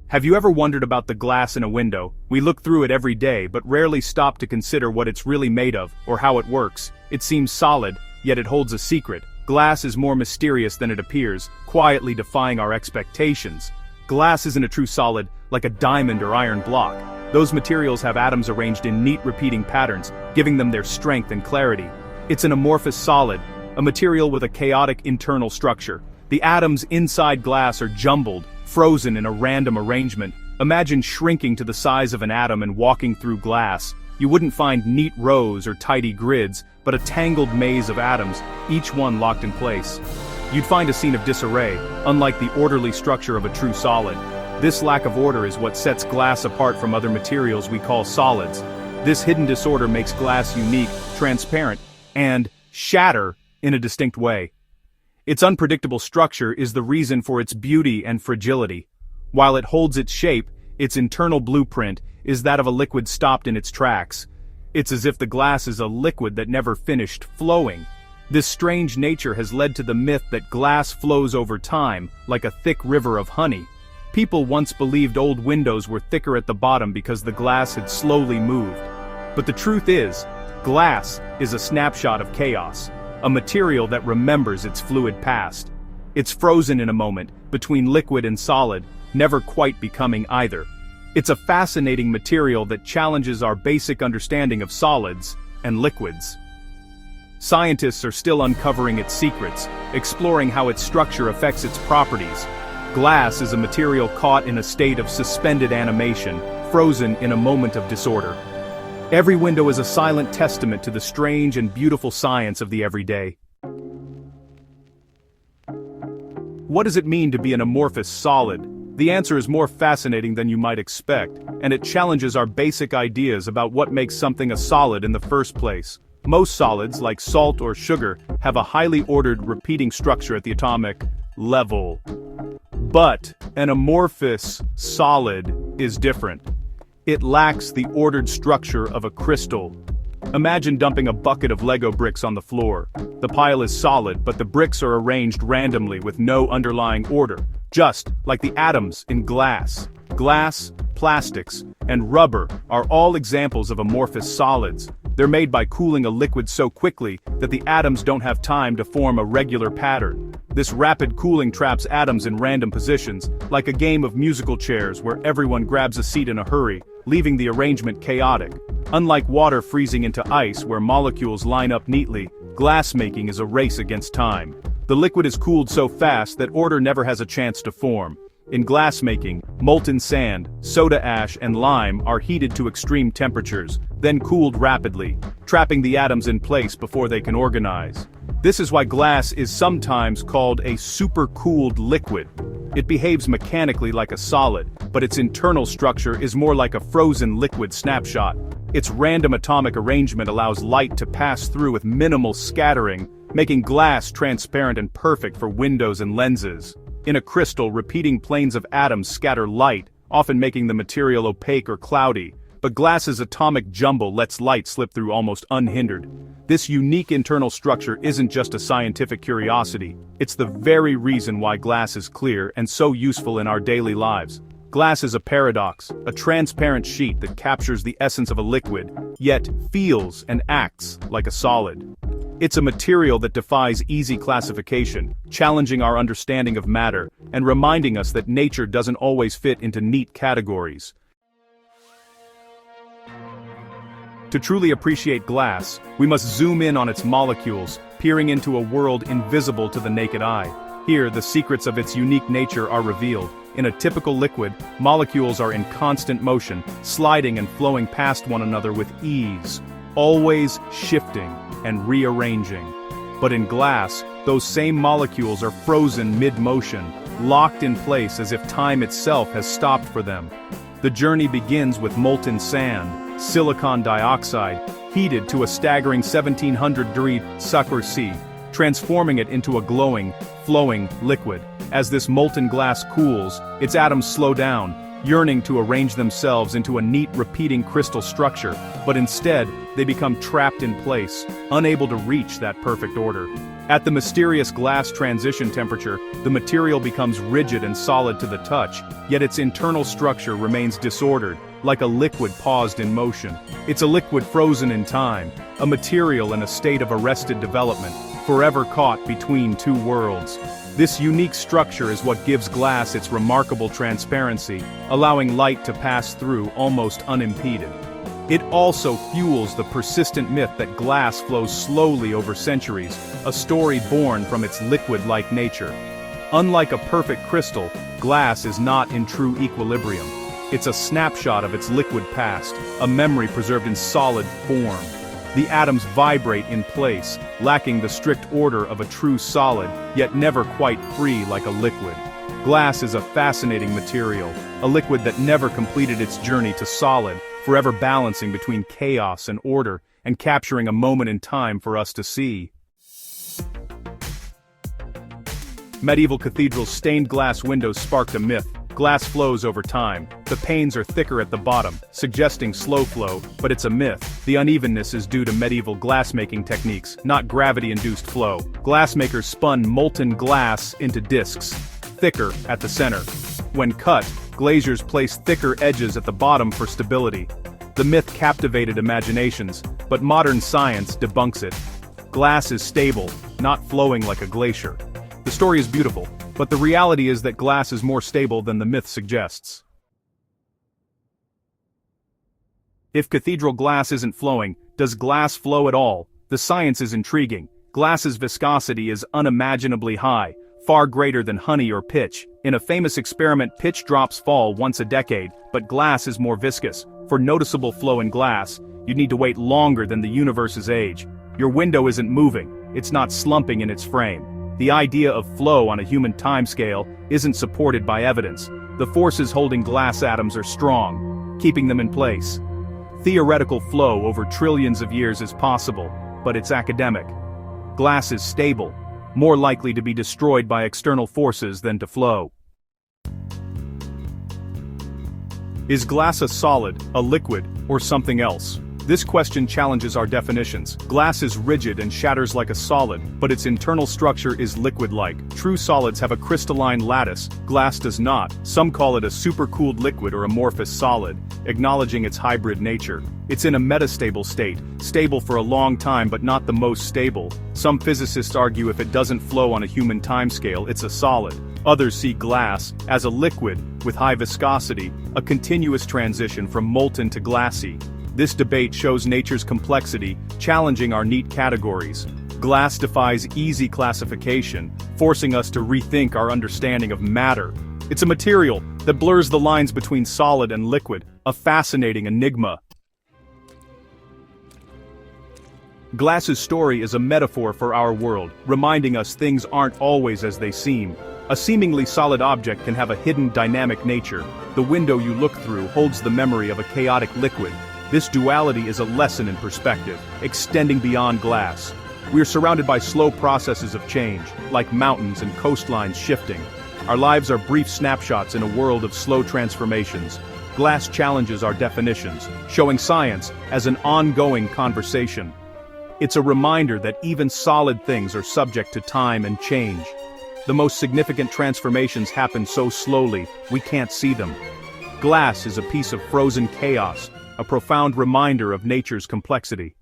Have you ever wondered about the glass in a window? We look through it every day but rarely stop to consider what it's really made of, or how it works. It seems solid, yet it holds a secret. Glass is more mysterious than it appears, quietly defying our expectations. Glass isn't a true solid, like a diamond or iron block. Those materials have atoms arranged in neat repeating patterns, giving them their strength and clarity. It's an amorphous solid, a material with a chaotic internal structure. The atoms inside glass are jumbled, frozen in a random arrangement. Imagine shrinking to the size of an atom and walking through glass. You wouldn't find neat rows or tidy grids, but a tangled maze of atoms, each one locked in place. You'd find a scene of disarray, unlike the orderly structure of a true solid. This lack of order is what sets glass apart from other materials we call solids. This hidden disorder makes glass unique, transparent, and shatter in a distinct way. Its unpredictable structure is the reason for its beauty and fragility. While it holds its shape, its internal blueprint is that of a liquid stopped in its tracks. It's as if the glass is a liquid that never finished flowing. This strange nature has led to the myth that glass flows over time, like a thick river of honey. People once believed old windows were thicker at the bottom because the glass had slowly moved. But the truth is, glass is a snapshot of chaos. A material that remembers its fluid past. It's frozen in a moment, between liquid and solid, never quite becoming either. It's a fascinating material that challenges our basic understanding of solids and liquids. Scientists are still uncovering its secrets, exploring how its structure affects its properties. Glass is a material caught in a state of suspended animation, frozen in a moment of disorder. Every window is a silent testament to the strange and beautiful science of the everyday. What does it mean to be an amorphous solid? The answer is more fascinating than you might expect, and it challenges our basic ideas about what makes something a solid in the first place. Most solids, like salt or sugar, have a highly ordered repeating structure at the atomic level. But an amorphous solid is different. It lacks the ordered structure of a crystal. Imagine dumping a bucket of Lego bricks on the floor. The pile is solid, but the bricks are arranged randomly with no underlying order, just like the atoms in glass. Glass, plastics, and rubber are all examples of amorphous solids. They're made by cooling a liquid so quickly that the atoms don't have time to form a regular pattern. This rapid cooling traps atoms in random positions, like a game of musical chairs where everyone grabs a seat in a hurry, leaving the arrangement chaotic. Unlike water freezing into ice where molecules line up neatly, glass-making is a race against time. The liquid is cooled so fast that order never has a chance to form. In glass-making, molten sand, soda ash, and lime are heated to extreme temperatures, then cooled rapidly, trapping the atoms in place before they can organize. This is why glass is sometimes called a supercooled liquid. It behaves mechanically like a solid, but its internal structure is more like a frozen liquid snapshot. Its random atomic arrangement allows light to pass through with minimal scattering, making glass transparent and perfect for windows and lenses. In a crystal, repeating planes of atoms scatter light, often making the material opaque or cloudy, but glass's atomic jumble lets light slip through almost unhindered. This unique internal structure isn't just a scientific curiosity, it's the very reason why glass is clear and so useful in our daily lives. Glass is a paradox, a transparent sheet that captures the essence of a liquid, yet feels and acts like a solid. It's a material that defies easy classification, challenging our understanding of matter, and reminding us that nature doesn't always fit into neat categories. To truly appreciate glass, we must zoom in on its molecules, peering into a world invisible to the naked eye. Here, the secrets of its unique nature are revealed. In a typical liquid, molecules are in constant motion, sliding and flowing past one another with ease, always shifting and rearranging. But in glass, those same molecules are frozen mid-motion, locked in place as if time itself has stopped for them. The journey begins with molten sand, silicon dioxide, heated to a staggering 1700-degree C, transforming it into a glowing, flowing liquid. As this molten glass cools, its atoms slow down, yearning to arrange themselves into a neat repeating crystal structure, but instead, they become trapped in place, unable to reach that perfect order. At the mysterious glass transition temperature, the material becomes rigid and solid to the touch, yet its internal structure remains disordered, like a liquid paused in motion. It's a liquid frozen in time, a material in a state of arrested development, forever caught between two worlds. This unique structure is what gives glass its remarkable transparency, allowing light to pass through almost unimpeded. It also fuels the persistent myth that glass flows slowly over centuries, a story born from its liquid-like nature. Unlike a perfect crystal, glass is not in true equilibrium. It's a snapshot of its liquid past, a memory preserved in solid form. The atoms vibrate in place, lacking the strict order of a true solid, yet never quite free like a liquid. Glass is a fascinating material, a liquid that never completed its journey to solid, forever balancing between chaos and order, and capturing a moment in time for us to see. Medieval cathedrals' stained glass windows sparked a myth. Glass flows over time. The panes are thicker at the bottom, suggesting slow flow, but it's a myth. The unevenness is due to medieval glassmaking techniques, not gravity-induced flow. Glassmakers spun molten glass into discs, thicker at the center. When cut, glaziers placed thicker edges at the bottom for stability. The myth captivated imaginations, but modern science debunks it. Glass is stable, not flowing like a glacier. The story is beautiful, but the reality is that glass is more stable than the myth suggests. If cathedral glass isn't flowing, does glass flow at all? The science is intriguing. Glass's viscosity is unimaginably high, far greater than honey or pitch. In a famous experiment, pitch drops fall once a decade, but glass is more viscous. For noticeable flow in glass, you'd need to wait longer than the universe's age. Your window isn't moving, it's not slumping in its frame. The idea of flow on a human timescale isn't supported by evidence. The forces holding glass atoms are strong, keeping them in place. Theoretical flow over trillions of years is possible, but it's academic. Glass is stable, more likely to be destroyed by external forces than to flow. Is glass a solid, a liquid, or something else? This question challenges our definitions. Glass is rigid and shatters like a solid, but its internal structure is liquid-like. True solids have a crystalline lattice, glass does not. Some call it a supercooled liquid or amorphous solid, acknowledging its hybrid nature. It's in a metastable state, stable for a long time but not the most stable. Some physicists argue if it doesn't flow on a human timescale, it's a solid. Others see glass as a liquid, with high viscosity, a continuous transition from molten to glassy. This debate shows nature's complexity, challenging our neat categories. Glass defies easy classification, forcing us to rethink our understanding of matter. It's a material that blurs the lines between solid and liquid, a fascinating enigma. Glass's story is a metaphor for our world, reminding us things aren't always as they seem. A seemingly solid object can have a hidden dynamic nature. The window you look through holds the memory of a chaotic liquid. This duality is a lesson in perspective, extending beyond glass. We are surrounded by slow processes of change, like mountains and coastlines shifting. Our lives are brief snapshots in a world of slow transformations. Glass challenges our definitions, showing science as an ongoing conversation. It's a reminder that even solid things are subject to time and change. The most significant transformations happen so slowly, we can't see them. Glass is a piece of frozen chaos, a profound reminder of nature's complexity.